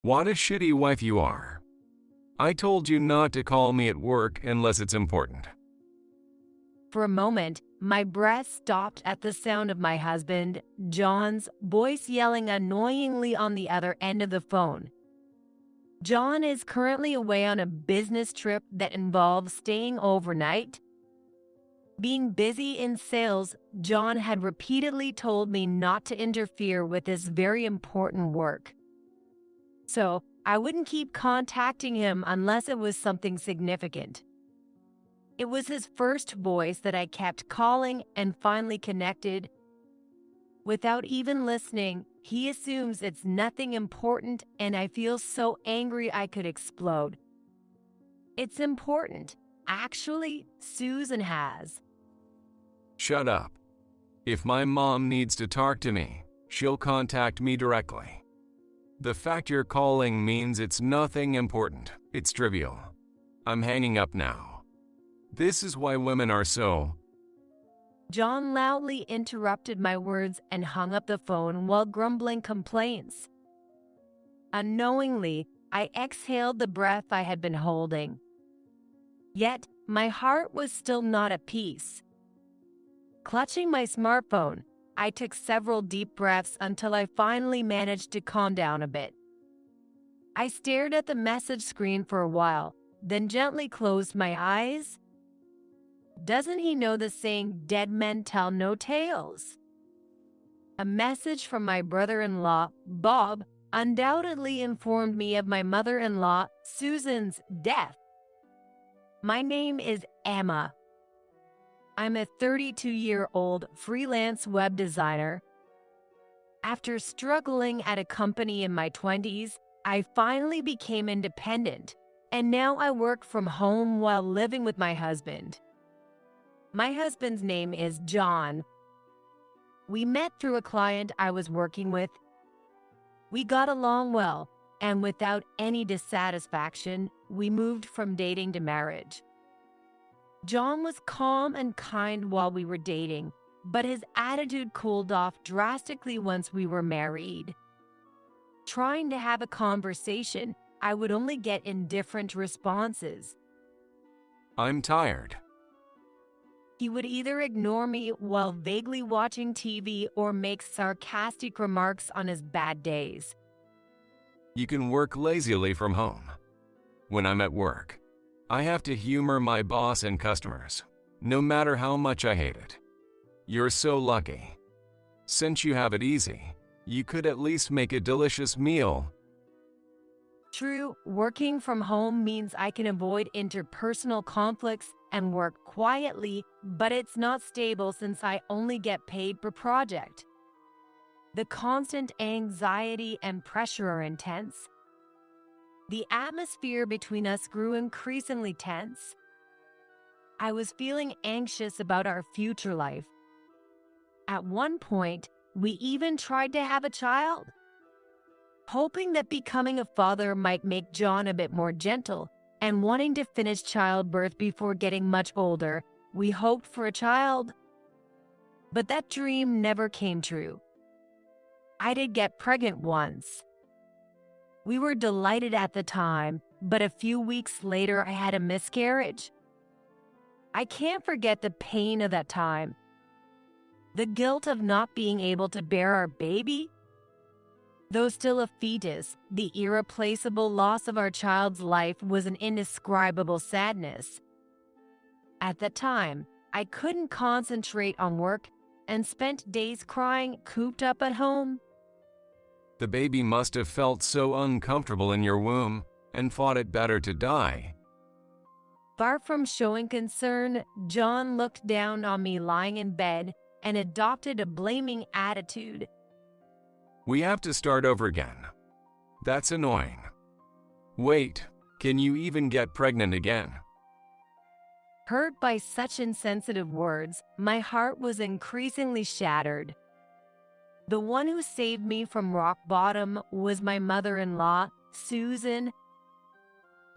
What a shitty wife you are. I told you not to call me at work unless it's important. For a moment, my breath stopped at the sound of my husband, John's, voice yelling annoyingly on the other end of the phone. John is currently away on a business trip that involves staying overnight. Being busy in sales, John had repeatedly told me not to interfere with this very important work. So, I wouldn't keep contacting him unless it was something significant. It was his first voice that I kept calling and finally connected. Without even listening, he assumes it's nothing important, and I feel so angry I could explode. It's important. Actually, Susan has. Shut up. If my mom needs to talk to me, she'll contact me directly. The fact you're calling means it's nothing important. It's trivial. I'm hanging up now. This is why women are so... John loudly interrupted my words and hung up the phone while grumbling complaints. Unknowingly, I exhaled the breath I had been holding. Yet, my heart was still not at peace. Clutching my smartphone, I took several deep breaths until I finally managed to calm down a bit. I stared at the message screen for a while, then gently closed my eyes. Doesn't he know the saying, dead men tell no tales? A message from my brother-in-law, Bob, undoubtedly informed me of my mother-in-law, Susan's, death. My name is Emma. I'm a 32-year-old freelance web designer. After struggling at a company in my 20s, I finally became independent, and now I work from home while living with my husband. My husband's name is John. We met through a client I was working with. We got along well, and without any dissatisfaction, we moved from dating to marriage. John was calm and kind while we were dating, but his attitude cooled off drastically once we were married. Trying to have a conversation, I would only get indifferent responses. I'm tired. He would either ignore me while vaguely watching TV or make sarcastic remarks on his bad days. You can work lazily from home. When I'm at work, I have to humor my boss and customers, no matter how much I hate it. You're so lucky. Since you have it easy, you could at least make a delicious meal. True, working from home means I can avoid interpersonal conflicts and work quietly, but it's not stable since I only get paid per project. The constant anxiety and pressure are intense. The atmosphere between us grew increasingly tense. I was feeling anxious about our future life. At one point, we even tried to have a child. Hoping that becoming a father might make John a bit more gentle, and wanting to finish childbirth before getting much older, we hoped for a child. But that dream never came true. I did get pregnant once. We were delighted at the time, but a few weeks later I had a miscarriage. I can't forget the pain of that time. The guilt of not being able to bear our baby. Though still a fetus, the irreplaceable loss of our child's life was an indescribable sadness. At the time, I couldn't concentrate on work and spent days crying, cooped up at home. The baby must have felt so uncomfortable in your womb and thought it better to die. Far from showing concern, John looked down on me lying in bed and adopted a blaming attitude. We have to start over again. That's annoying. Wait, can you even get pregnant again? Hurt by such insensitive words, my heart was increasingly shattered. The one who saved me from rock bottom was my mother-in-law, Susan.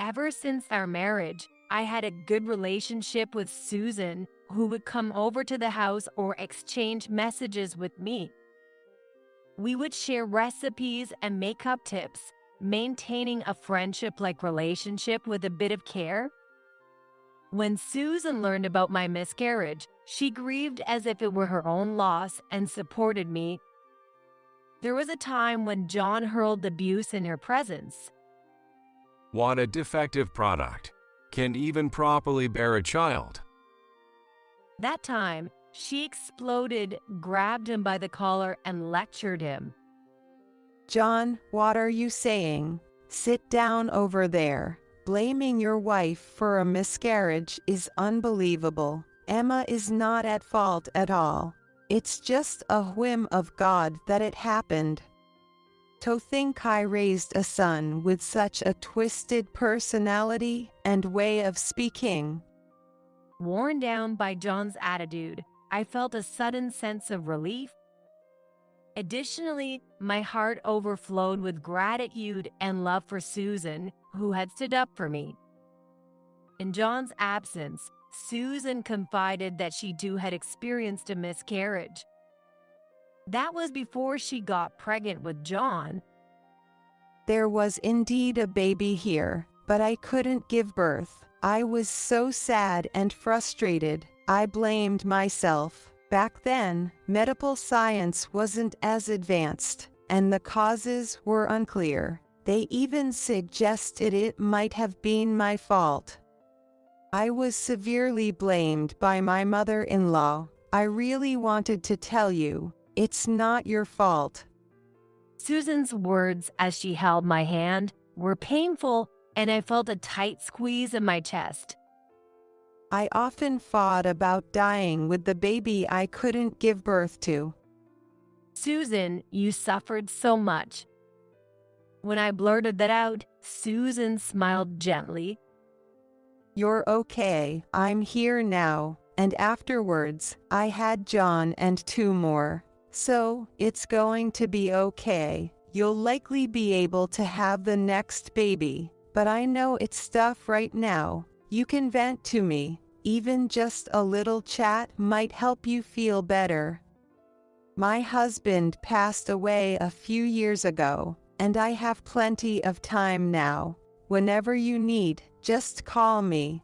Ever since our marriage, I had a good relationship with Susan, who would come over to the house or exchange messages with me. We would share recipes and makeup tips, maintaining a friendship-like relationship with a bit of care? When Susan learned about my miscarriage, she grieved as if it were her own loss and supported me. There was a time when John hurled abuse in her presence. What a defective product. Can't even properly bear a child. That time, she exploded, grabbed him by the collar, and lectured him. John, what are you saying? Sit down over there. Blaming your wife for a miscarriage is unbelievable. Emma is not at fault at all. It's just a whim of God that it happened. To think I raised a son with such a twisted personality and way of speaking. Worn down by John's attitude, I felt a sudden sense of relief. Additionally, my heart overflowed with gratitude and love for Susan, who had stood up for me. In John's absence, Susan confided that she too had experienced a miscarriage. That was before she got pregnant with John. There was indeed a baby here, but I couldn't give birth. I was so sad and frustrated. I blamed myself. Back then, medical science wasn't as advanced, and the causes were unclear. They even suggested it might have been my fault. I was severely blamed by my mother-in-law. I really wanted to tell you, it's not your fault. Susan's words as she held my hand were painful, and I felt a tight squeeze in my chest. I often thought about dying with the baby I couldn't give birth to. Susan, you suffered so much. When I blurted that out, Susan smiled gently. You're okay, I'm here now, and afterwards, I had John and 2 more. So, it's going to be okay. You'll likely be able to have the next baby, but I know it's tough right now. You can vent to me. Even just a little chat might help you feel better. My husband passed away a few years ago, and I have plenty of time now. Whenever you need, just call me.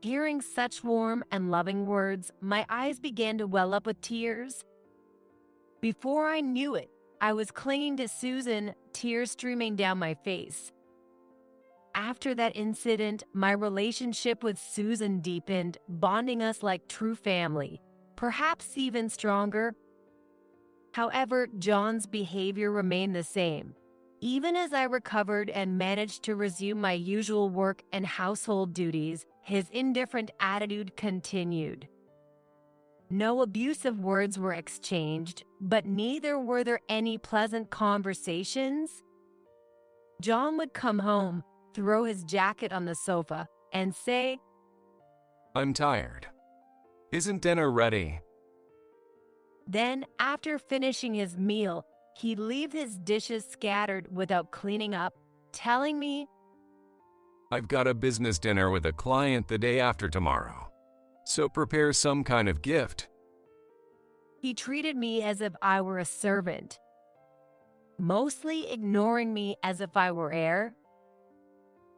Hearing such warm and loving words, my eyes began to well up with tears. Before I knew it, I was clinging to Susan, tears streaming down my face. After that incident, my relationship with Susan deepened, bonding us like true family, perhaps even stronger. However, John's behavior remained the same. Even as I recovered and managed to resume my usual work and household duties, his indifferent attitude continued. No abusive words were exchanged, but neither were there any pleasant conversations. John would come home, throw his jacket on the sofa, and say, I'm tired. Isn't dinner ready? Then, after finishing his meal, he'd leave his dishes scattered without cleaning up, telling me, I've got a business dinner with a client the day after tomorrow, so prepare some kind of gift. He treated me as if I were a servant, mostly ignoring me as if I were heir.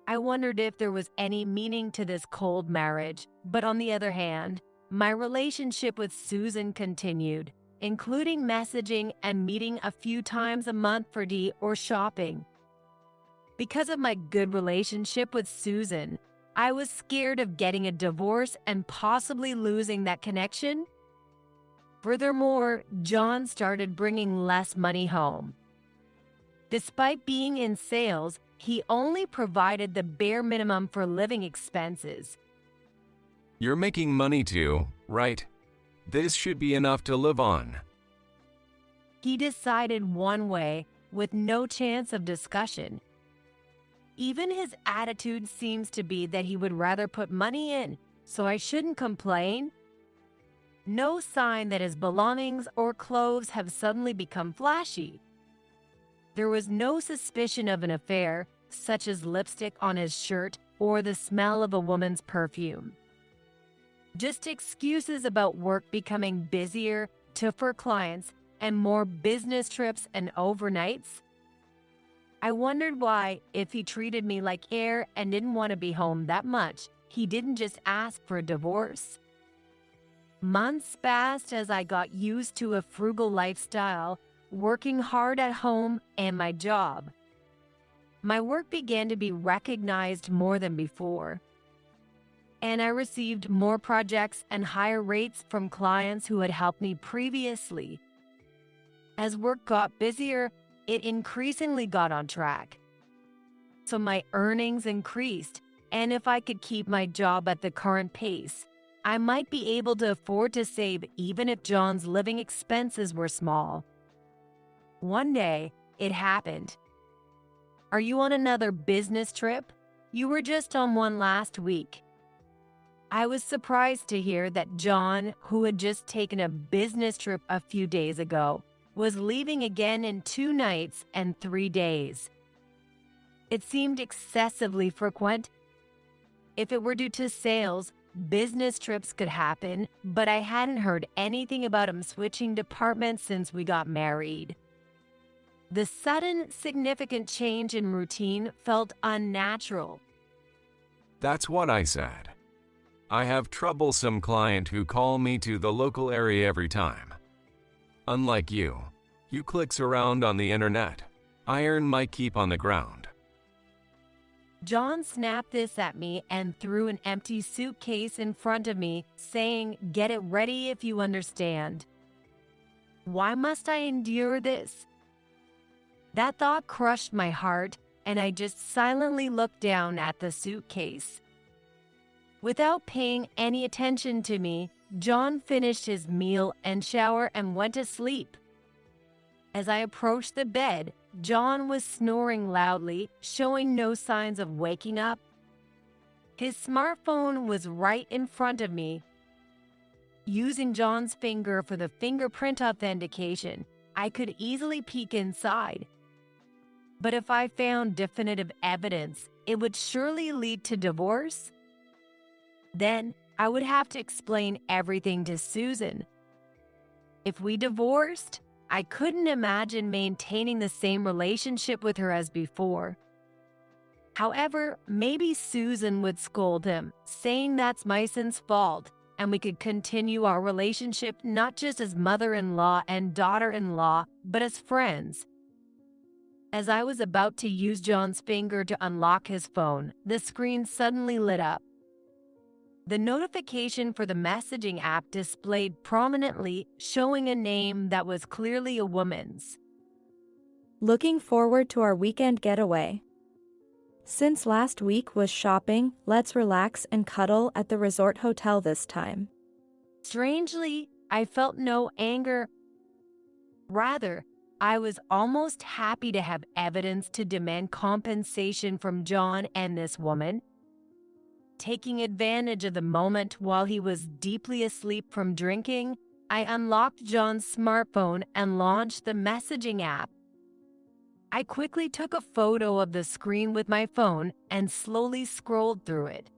I wondered if there was any meaning to this cold marriage, but on the other hand, my relationship with Susan continued, including messaging and meeting a few times a month for tea or shopping. Because of my good relationship with Susan, I was scared of getting a divorce and possibly losing that connection. Furthermore, John started bringing less money home. Despite being in sales, he only provided the bare minimum for living expenses. You're making money too, right? This should be enough to live on. He decided one way, with no chance of discussion. Even his attitude seems to be that he would rather put money in, so I shouldn't complain. No sign that his belongings or clothes have suddenly become flashy. There was no suspicion of an affair, such as lipstick on his shirt or the smell of a woman's perfume. Just excuses about work becoming busier, tougher clients, and more business trips and overnights. I wondered why, if he treated me like air and didn't want to be home that much, he didn't just ask for a divorce. Months passed as I got used to a frugal lifestyle, working hard at home and my job. My work began to be recognized more than before, and I received more projects and higher rates from clients who had helped me previously. As work got busier, it increasingly got on track. So my earnings increased, and if I could keep my job at the current pace, I might be able to afford to save even if John's living expenses were small. One day, it happened. Are you on another business trip? You were just on one last week. I was surprised to hear that John, who had just taken a business trip a few days ago, was leaving again in 2 nights and 3 days. It seemed excessively frequent. If it were due to sales, business trips could happen, but I hadn't heard anything about him switching departments since we got married. The sudden, significant change in routine felt unnatural. That's what I said. I have troublesome client who call me to the local area every time. Unlike you clicks around on the internet. I earn my keep on the ground. John snapped this at me and threw an empty suitcase in front of me, saying, "Get it ready if you understand." Why must I endure this? That thought crushed my heart, and I just silently looked down at the suitcase. Without paying any attention to me, John finished his meal and shower and went to sleep. As I approached the bed, John was snoring loudly, showing no signs of waking up. His smartphone was right in front of me. Using John's finger for the fingerprint authentication, I could easily peek inside. But if I found definitive evidence, it would surely lead to divorce. Then I would have to explain everything to Susan. If we divorced, I couldn't imagine maintaining the same relationship with her as before. However, maybe Susan would scold him, saying that's my son's fault, and we could continue our relationship not just as mother-in-law and daughter-in-law, but as friends. As I was about to use John's finger to unlock his phone, the screen suddenly lit up. The notification for the messaging app displayed prominently, showing a name that was clearly a woman's. Looking forward to our weekend getaway. Since last week was shopping, let's relax and cuddle at the resort hotel this time. Strangely, I felt no anger. Rather, I was almost happy to have evidence to demand compensation from John and this woman. Taking advantage of the moment while he was deeply asleep from drinking, I unlocked John's smartphone and launched the messaging app. I quickly took a photo of the screen with my phone and slowly scrolled through it.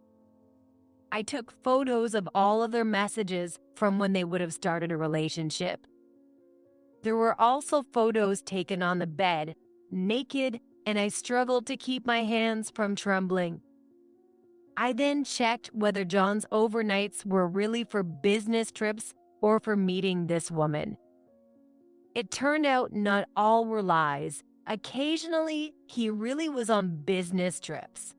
I took photos of all of their messages from when they would have started a relationship. There were also photos taken on the bed, naked, and I struggled to keep my hands from trembling. I then checked whether John's overnights were really for business trips or for meeting this woman. It turned out not all were lies. Occasionally, he really was on business trips.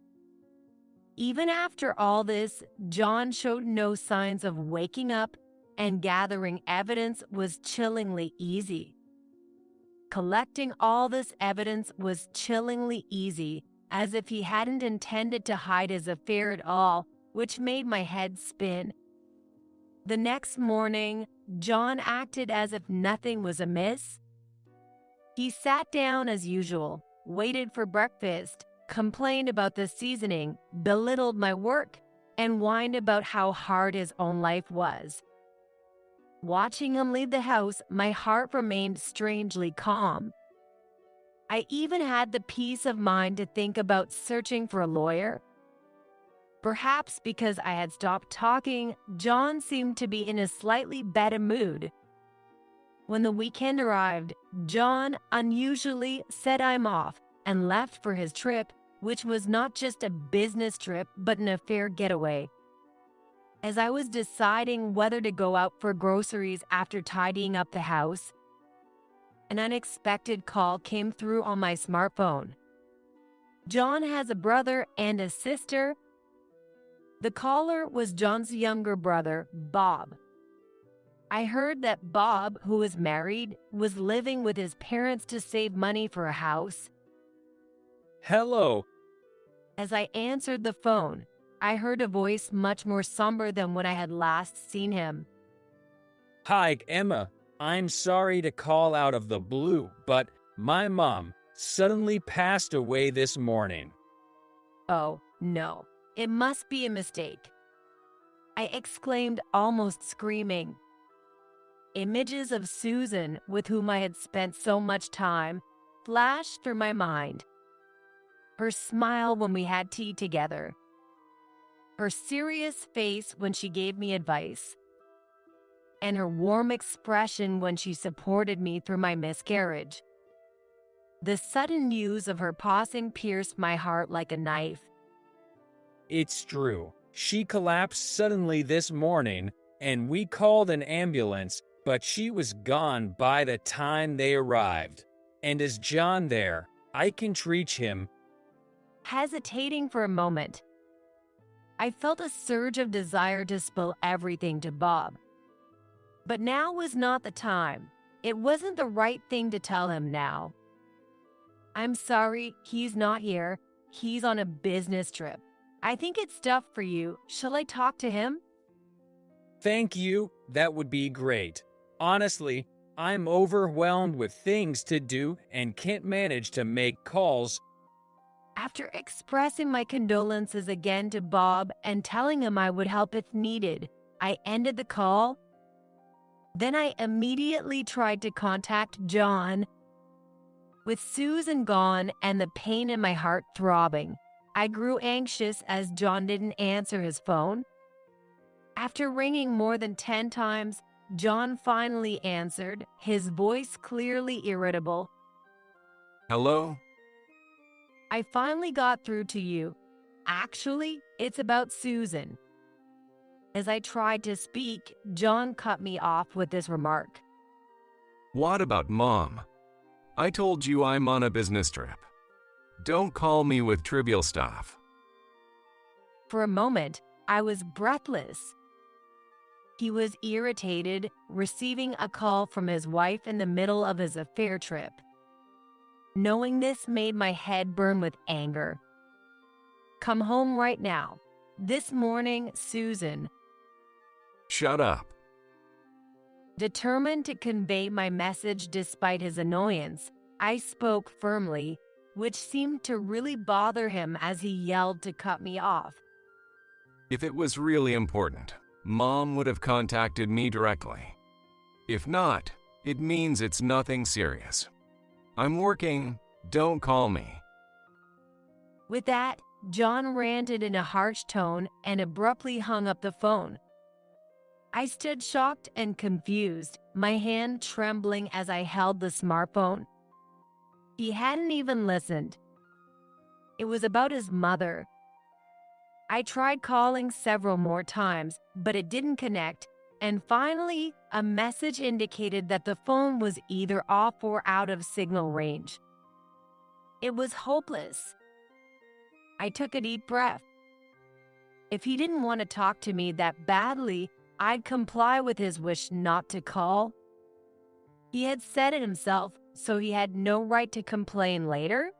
Even after all this, John showed no signs of waking up, and gathering evidence was chillingly easy. Collecting all this evidence was chillingly easy, as if he hadn't intended to hide his affair at all, which made my head spin. The next morning, John acted as if nothing was amiss. He sat down as usual, waited for breakfast, complained about the seasoning, belittled my work, and whined about how hard his own life was. Watching him leave the house, my heart remained strangely calm. I even had the peace of mind to think about searching for a lawyer. Perhaps because I had stopped talking, John seemed to be in a slightly better mood. When the weekend arrived, John unusually said I'm off, and left for his trip, which was not just a business trip but an affair getaway. As I was deciding whether to go out for groceries after tidying up the house, an unexpected call came through on my smartphone. John has a brother and a sister. The caller was John's younger brother, Bob. I heard that Bob, who was married, was living with his parents to save money for a house. Hello. As I answered the phone, I heard a voice much more somber than when I had last seen him. Hi, Emma. I'm sorry to call out of the blue, but my mom suddenly passed away this morning. Oh, no. It must be a mistake, I exclaimed, almost screaming. Images of Susan, with whom I had spent so much time, flashed through my mind. Her smile when we had tea together. Her serious face when she gave me advice. And her warm expression when she supported me through my miscarriage. The sudden news of her passing pierced my heart like a knife. It's true. She collapsed suddenly this morning, and we called an ambulance, but she was gone by the time they arrived. And is John there? I can reach him. Hesitating for a moment, I felt a surge of desire to spill everything to Bob. But now was not the time. It wasn't the right thing to tell him now. I'm sorry, he's not here. He's on a business trip. I think it's stuff for you. Shall I talk to him? Thank you. That would be great. Honestly, I'm overwhelmed with things to do and can't manage to make calls. After expressing my condolences again to Bob and telling him I would help if needed, I ended the call. Then I immediately tried to contact John. With Susan gone and the pain in my heart throbbing, I grew anxious as John didn't answer his phone. After ringing more than 10 times, John finally answered, his voice clearly irritable. Hello? I finally got through to you. Actually, it's about Susan. As I tried to speak, John cut me off with this remark. What about Mom? I told you I'm on a business trip. Don't call me with trivial stuff. For a moment, I was breathless. He was irritated, receiving a call from his wife in the middle of his affair trip. Knowing this made my head burn with anger. Come home right now. This morning, Susan. Shut up. Determined to convey my message despite his annoyance, I spoke firmly, which seemed to really bother him as he yelled to cut me off. If it was really important, Mom would have contacted me directly. If not, it means it's nothing serious. I'm working. Don't call me. With that, John ranted in a harsh tone and abruptly hung up the phone. I stood shocked and confused, my hand trembling as I held the smartphone. He hadn't even listened. It was about his mother. I tried calling several more times, but it didn't connect, and finally, a message indicated that the phone was either off or out of signal range. It was hopeless. I took a deep breath. If he didn't want to talk to me that badly, I'd comply with his wish not to call. He had said it himself, so he had no right to complain later.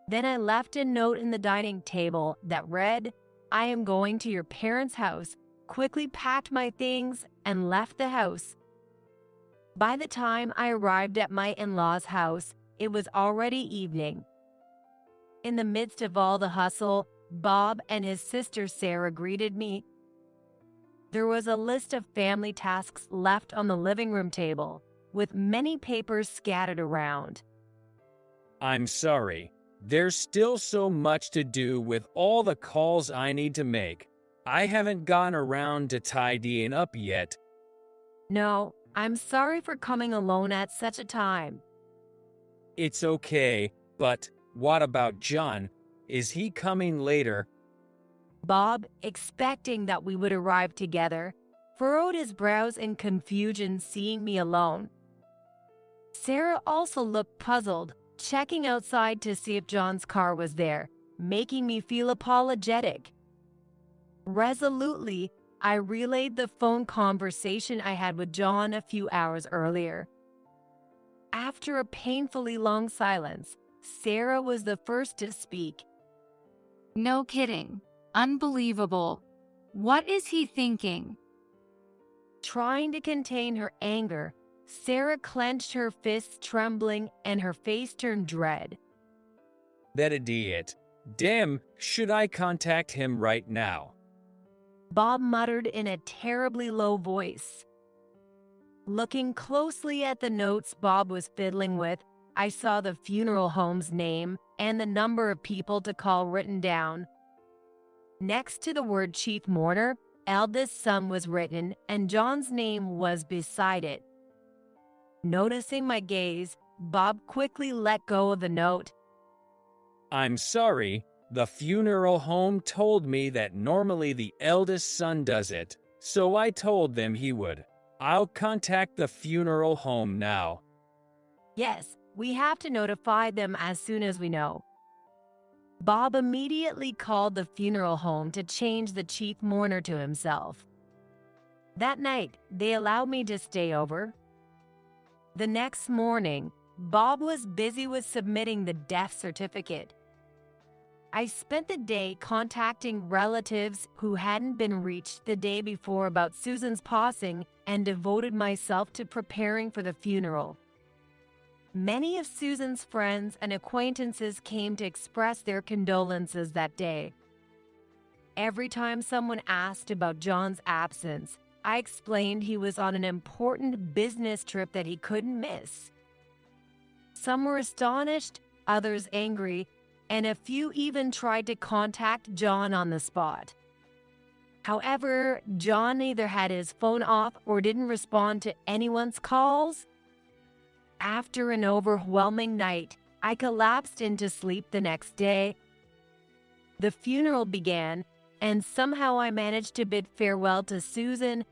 Then I left a note in the dining table that read, "I am going to your parents' house," quickly packed my things, and left the house. By the time I arrived at my in-laws' house, it was already evening. In the midst of all the hustle, Bob and his sister Sarah greeted me. There was a list of family tasks left on the living room table, with many papers scattered around. I'm sorry. There's still so much to do with all the calls I need to make. I haven't gotten around to tidying up yet. No, I'm sorry for coming alone at such a time. It's okay, But what about John? Is he coming later? Bob, expecting that we would arrive together, furrowed his brows in confusion seeing me alone. Sarah also looked puzzled, checking outside to see if John's car was there, making me feel apologetic. Resolutely, I relayed the phone conversation I had with John a few hours earlier. After a painfully long silence, Sarah was the first to speak. No kidding. Unbelievable. What is he thinking? Trying to contain her anger, Sarah clenched her fists, trembling, and her face turned red. That idiot. Damn, should I contact him right now? Bob muttered in a terribly low voice. Looking closely at the notes Bob was fiddling with, I saw the funeral home's name and the number of people to call written down. Next to the word chief mourner, eldest son was written, and John's name was beside it. Noticing my gaze, Bob quickly let go of the note. I'm sorry, the funeral home told me that normally the eldest son does it, so I told them he would. I'll contact the funeral home now. Yes, we have to notify them as soon as we know. Bob immediately called the funeral home to change the chief mourner to himself. That night, they allowed me to stay over. The next morning, Bob was busy with submitting the death certificate. I spent the day contacting relatives who hadn't been reached the day before about Susan's passing and devoted myself to preparing for the funeral. Many of Susan's friends and acquaintances came to express their condolences that day. Every time someone asked about John's absence, I explained he was on an important business trip that he couldn't miss. Some were astonished, others angry, and a few even tried to contact John on the spot. However, John either had his phone off or didn't respond to anyone's calls. After an overwhelming night, I collapsed into sleep the next day. The funeral began, and somehow I managed to bid farewell to Susan.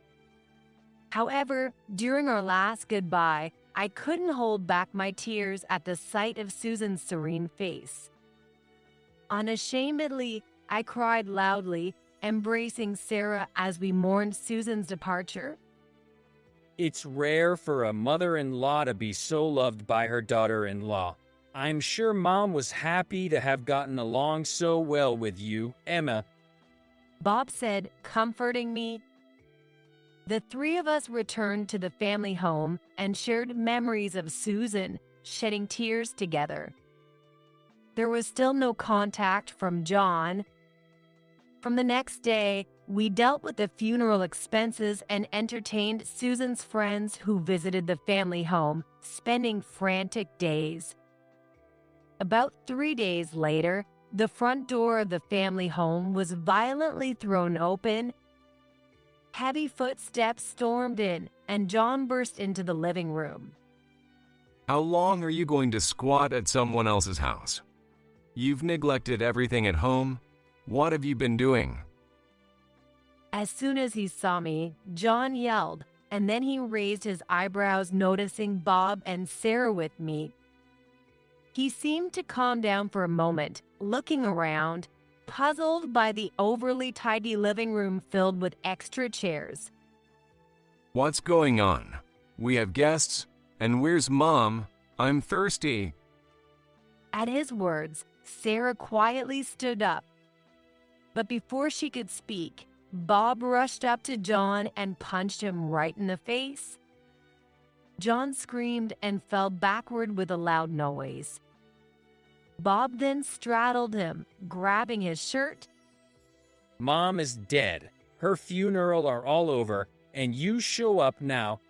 However, during our last goodbye, I couldn't hold back my tears at the sight of Susan's serene face. Unashamedly, I cried loudly, embracing Sarah as we mourned Susan's departure. It's rare for a mother-in-law to be so loved by her daughter-in-law. I'm sure Mom was happy to have gotten along so well with you, Emma. Bob said, comforting me. The three of us returned to the family home and shared memories of Susan, shedding tears together. There was still no contact from John. From the next day, we dealt with the funeral expenses and entertained Susan's friends who visited the family home, spending frantic days. About 3 days later, the front door of the family home was violently thrown open. Heavy footsteps stormed in, and John burst into the living room. How long are you going to squat at someone else's house? You've neglected everything at home. What have you been doing? As soon as he saw me, John yelled, and then he raised his eyebrows, noticing Bob and Sarah with me. He seemed to calm down for a moment, looking around, puzzled by the overly tidy living room filled with extra chairs. What's going on? We have guests, and where's Mom? I'm thirsty. At his words, Sarah quietly stood up. But before she could speak, Bob rushed up to John and punched him right in the face. John screamed and fell backward with a loud noise. Bob then straddled him, grabbing his shirt. Mom is dead. Her funeral are all over, and you show up now.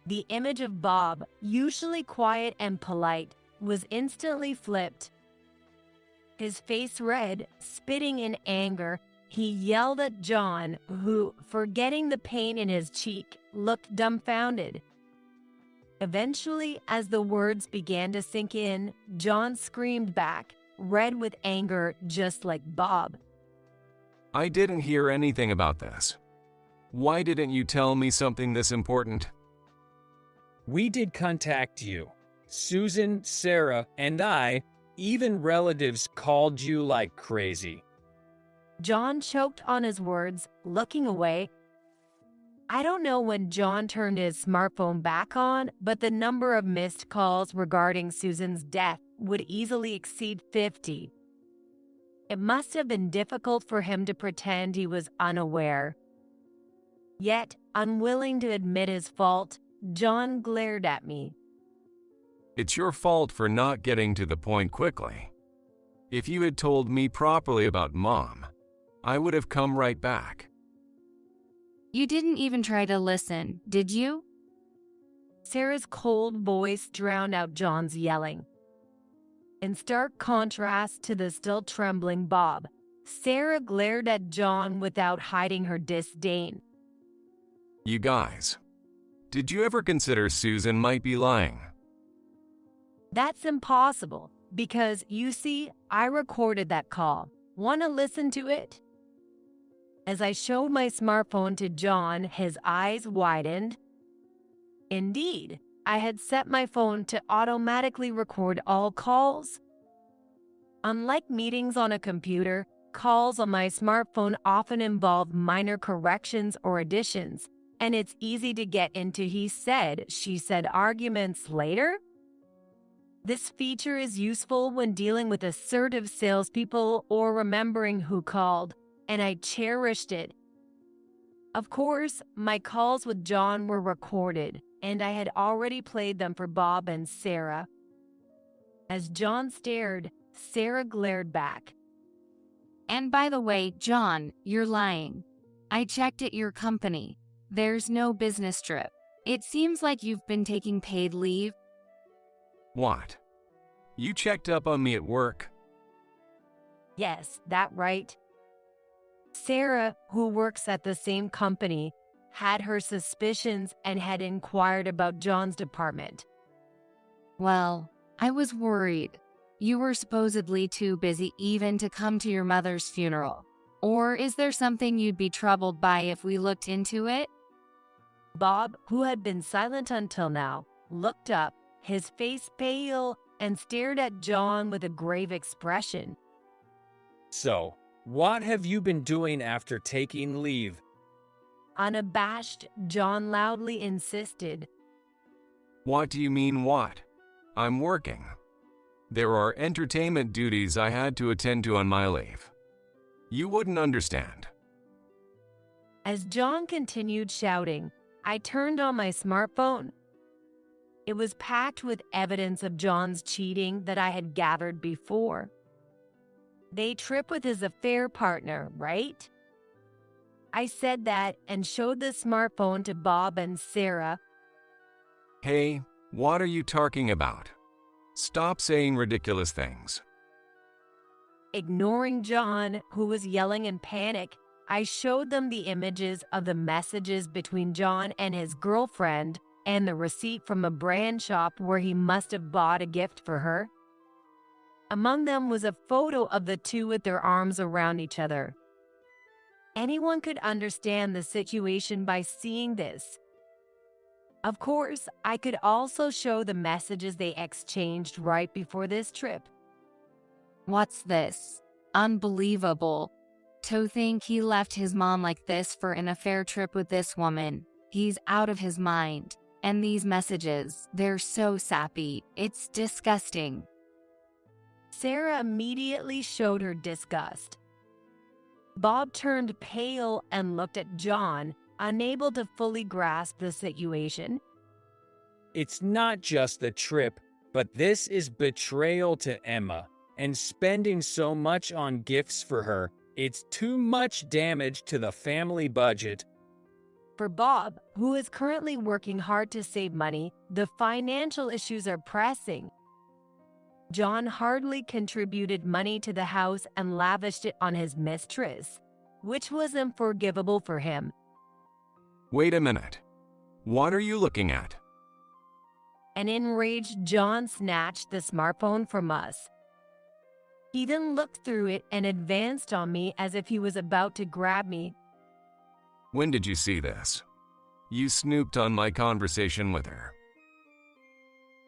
The image of Bob, usually quiet and polite, was instantly flipped. His face red, spitting in anger, he yelled at John, who, forgetting the pain in his cheek, looked dumbfounded. Eventually, as the words began to sink in, John screamed back, red with anger just like Bob. I didn't hear anything about this. Why didn't you tell me something this important? We did contact you. Susan, Sarah, and I, even relatives called you like crazy. John choked on his words, looking away. I don't know when John turned his smartphone back on, but the number of missed calls regarding Susan's death would easily exceed 50. It must have been difficult for him to pretend he was unaware. Yet, unwilling to admit his fault, John glared at me. It's your fault for not getting to the point quickly. If you had told me properly about Mom, I would have come right back. You didn't even try to listen, did you? Sarah's cold voice drowned out John's yelling. In stark contrast to the still trembling Bob, Sarah glared at John without hiding her disdain. You guys, did you ever consider Susan might be lying? That's impossible, because, you see, I recorded that call. Want to listen to it? As I showed my smartphone to John, his eyes widened. Indeed, I had set my phone to automatically record all calls. Unlike meetings on a computer, calls on my smartphone often involve minor corrections or additions, and it's easy to get into he said, she said arguments later. This feature is useful when dealing with assertive salespeople or remembering who called, and I cherished it. Of course, my calls with John were recorded, and I had already played them for Bob and Sarah. As John stared, Sarah glared back. And by the way, John, you're lying. I checked at your company. There's no business trip. It seems like you've been taking paid leave. What? You checked up on me at work? Yes, that right. Sarah, who works at the same company, had her suspicions and had inquired about John's department. Well, I was worried. You were supposedly too busy even to come to your mother's funeral. Or is there something you'd be troubled by if we looked into it? Bob, who had been silent until now, looked up, his face pale, and stared at John with a grave expression. So, what have you been doing after taking leave? Unabashed, John loudly insisted. What do you mean what? I'm working. There are entertainment duties I had to attend to on my leave. You wouldn't understand. As John continued shouting, I turned on my smartphone. It was packed with evidence of John's cheating that I had gathered before. They trip with his affair partner, right? I said that and showed the smartphone to Bob and Sarah. Hey, what are you talking about? Stop saying ridiculous things. Ignoring John, who was yelling in panic, I showed them the images of the messages between John and his girlfriend and the receipt from a brand shop where he must have bought a gift for her. Among them was a photo of the two with their arms around each other. Anyone could understand the situation by seeing this. Of course, I could also show the messages they exchanged right before this trip. What's this? Unbelievable. To think he left his mom like this for an affair trip with this woman. He's out of his mind. And these messages, they're so sappy. It's disgusting. Sarah immediately showed her disgust. Bob turned pale and looked at John, unable to fully grasp the situation. It's not just the trip, but this is betrayal to Emma, and spending so much on gifts for her, it's too much damage to the family budget. For Bob, who is currently working hard to save money, the financial issues are pressing. John hardly contributed money to the house and lavished it on his mistress, which was unforgivable for him. Wait a minute. What are you looking at? and enraged, John snatched the smartphone from us. He then looked through it and advanced on me as if he was about to grab me. When did you see this? You snooped on my conversation with her.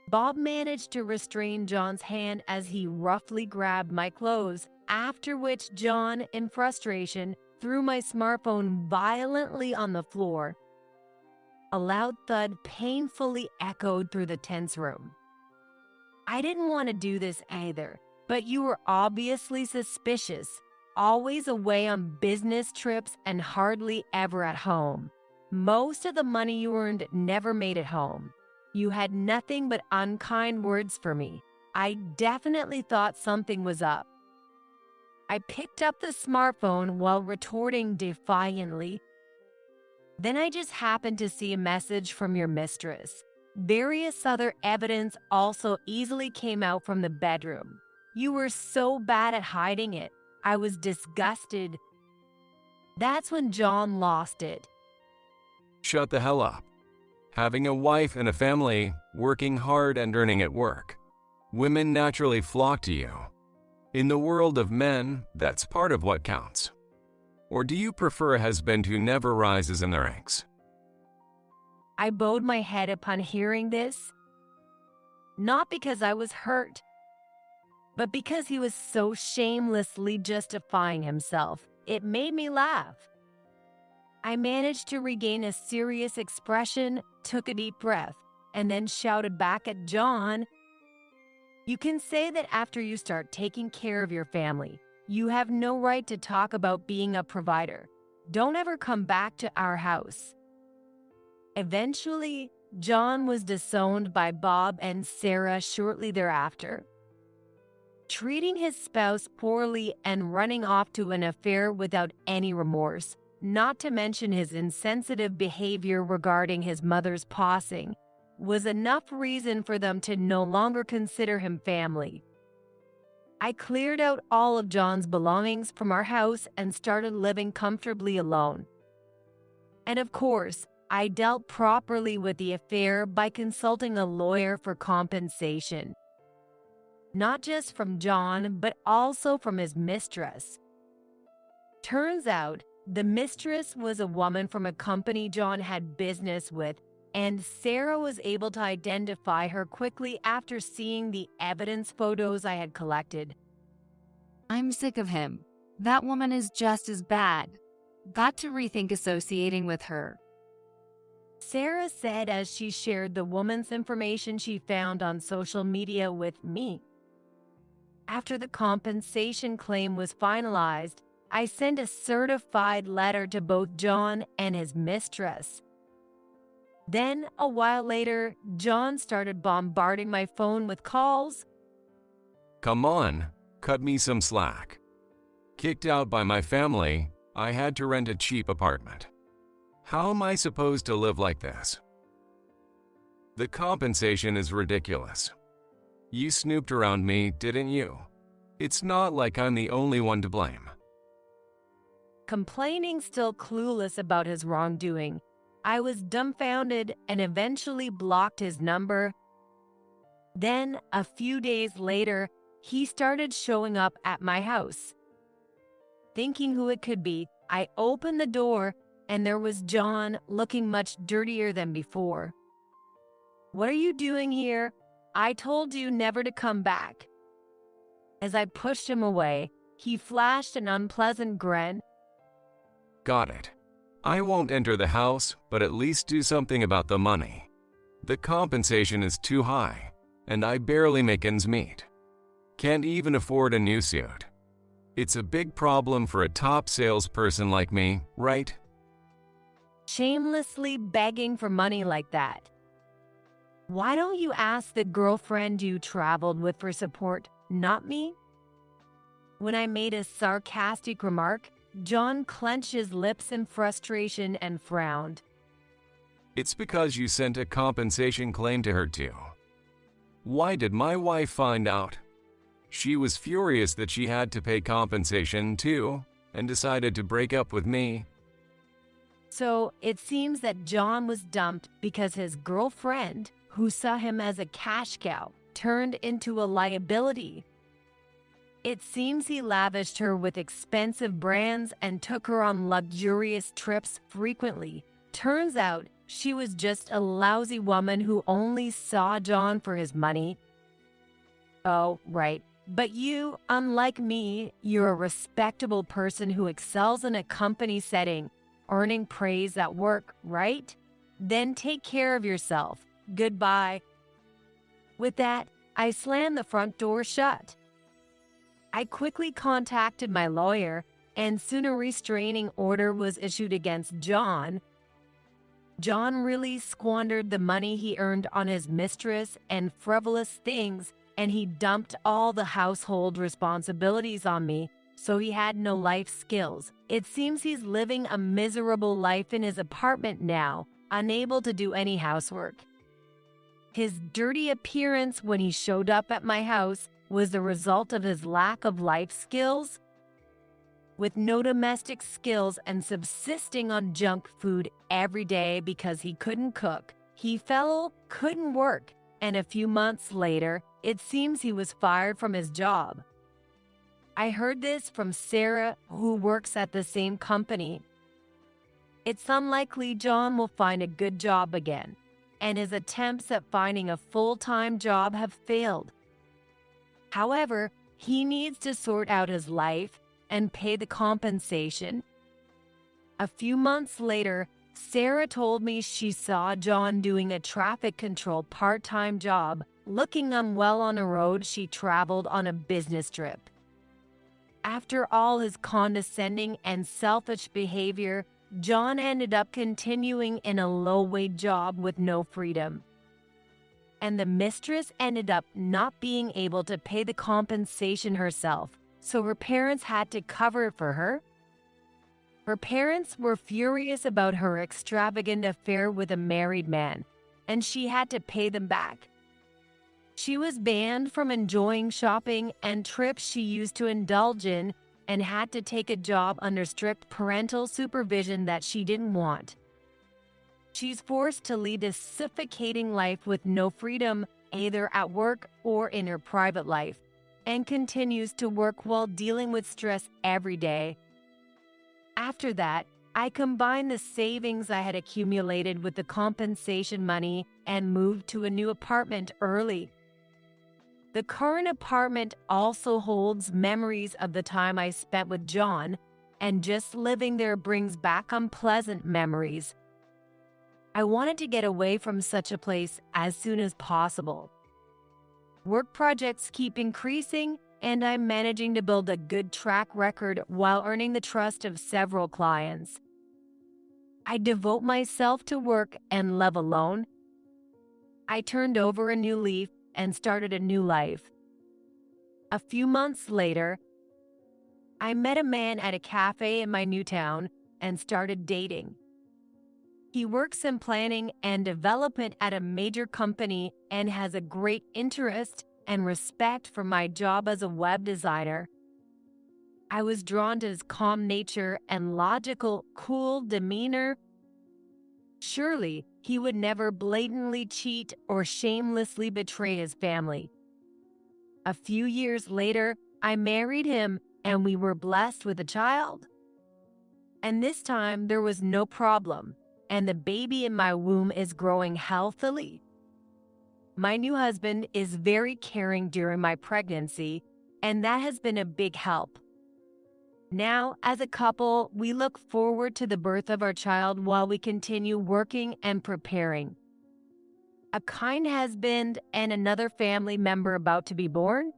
Bob managed to restrain John's hand as he roughly grabbed my clothes, after which John, in frustration, threw my smartphone violently on the floor. A loud thud painfully echoed through the tense room. I didn't want to do this either, but you were obviously suspicious, always away on business trips and hardly ever at home. Most of the money you earned never made it home. You had nothing but unkind words for me. I definitely thought something was up. I picked up the smartphone while retorting defiantly. Then I just happened to see a message from your mistress. Various other evidence also easily came out from the bedroom. You were so bad at hiding it. I was disgusted. That's when John lost it. Shut the hell up. Having a wife and a family, working hard and earning at work. Women naturally flock to you. In the world of men, that's part of what counts. Or do you prefer a husband who never rises in the ranks? I bowed my head upon hearing this, not because I was hurt, but because he was so shamelessly justifying himself. It made me laugh. I managed to regain a serious expression, took a deep breath, and then shouted back at John, "You can say that after you start taking care of your family, you have no right to talk about being a provider. Don't ever come back to our house." Eventually, John was disowned by Bob and Sarah shortly thereafter. Treating his spouse poorly and running off to an affair without any remorse, not to mention his insensitive behavior regarding his mother's passing, was enough reason for them to no longer consider him family. I cleared out all of John's belongings from our house and started living comfortably alone. And of course, I dealt properly with the affair by consulting a lawyer for compensation. Not just from John, but also from his mistress. Turns out, the mistress was a woman from a company John had business with, and Sarah was able to identify her quickly after seeing the evidence photos I had collected. I'm sick of him. That woman is just as bad. Got to rethink associating with her. Sarah said as she shared the woman's information she found on social media with me. After the compensation claim was finalized, I sent a certified letter to both John and his mistress. Then, a while later, John started bombarding my phone with calls. Come on, cut me some slack. Kicked out by my family, I had to rent a cheap apartment. How am I supposed to live like this? The compensation is ridiculous. You snooped around me, didn't you? It's not like I'm the only one to blame. Complaining, still clueless about his wrongdoing, I was dumbfounded and eventually blocked his number. Then, a few days later, he started showing up at my house. Thinking who it could be, I opened the door and there was John, looking much dirtier than before. "What are you doing here? I told you never to come back." As I pushed him away, he flashed an unpleasant grin. Got it. I won't enter the house, but at least do something about the money. The compensation is too high, and I barely make ends meet. Can't even afford a new suit. It's a big problem for a top salesperson like me, right? Shamelessly begging for money like that. Why don't you ask the girlfriend you traveled with for support, not me? When I made a sarcastic remark, John clenched his lips in frustration and frowned. It's because you sent a compensation claim to her too. Why did my wife find out? She was furious that she had to pay compensation too, and decided to break up with me. So it seems that John was dumped because his girlfriend, who saw him as a cash cow, turned into a liability. It seems he lavished her with expensive brands and took her on luxurious trips frequently. Turns out she was just a lousy woman who only saw John for his money. Oh, right. But you, unlike me, you're a respectable person who excels in a company setting, earning praise at work, right? Then take care of yourself. Goodbye. With that, I slammed the front door shut. I quickly contacted my lawyer, and soon a restraining order was issued against John. John really squandered the money he earned on his mistress and frivolous things, and he dumped all the household responsibilities on me, so he had no life skills. It seems he's living a miserable life in his apartment now, unable to do any housework. His dirty appearance when he showed up at my house was the result of his lack of life skills. With no domestic skills and subsisting on junk food every day because he couldn't cook, he couldn't work, and a few months later, it seems he was fired from his job. I heard this from Sarah, who works at the same company. It's unlikely John will find a good job again, and his attempts at finding a full-time job have failed. However, he needs to sort out his life and pay the compensation. A few months later, Sarah told me she saw John doing a traffic control part-time job, looking unwell on a road she traveled on a business trip. After all his condescending and selfish behavior, John ended up continuing in a low-wage job with no freedom. And the mistress ended up not being able to pay the compensation herself, so her parents had to cover it for her. Her parents were furious about her extravagant affair with a married man, and she had to pay them back. She was banned from enjoying shopping and trips she used to indulge in, and had to take a job under strict parental supervision that she didn't want. She's forced to lead a suffocating life with no freedom, either at work or in her private life, and continues to work while dealing with stress every day. After that, I combined the savings I had accumulated with the compensation money and moved to a new apartment early. The current apartment also holds memories of the time I spent with John, and just living there brings back unpleasant memories. I wanted to get away from such a place as soon as possible. Work projects keep increasing, and I'm managing to build a good track record while earning the trust of several clients. I devote myself to work and love alone. I turned over a new leaf and started a new life. A few months later, I met a man at a cafe in my new town and started dating. He works in planning and development at a major company and has a great interest and respect for my job as a web designer. I was drawn to his calm nature and logical, cool demeanor. Surely, he would never blatantly cheat or shamelessly betray his family. A few years later, I married him and we were blessed with a child. And this time, there was no problem, and the baby in my womb is growing healthily. My new husband is very caring during my pregnancy, and that has been a big help. Now, as a couple, we look forward to the birth of our child while we continue working and preparing. A kind husband and another family member about to be born.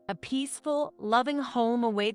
A peaceful, loving home awaits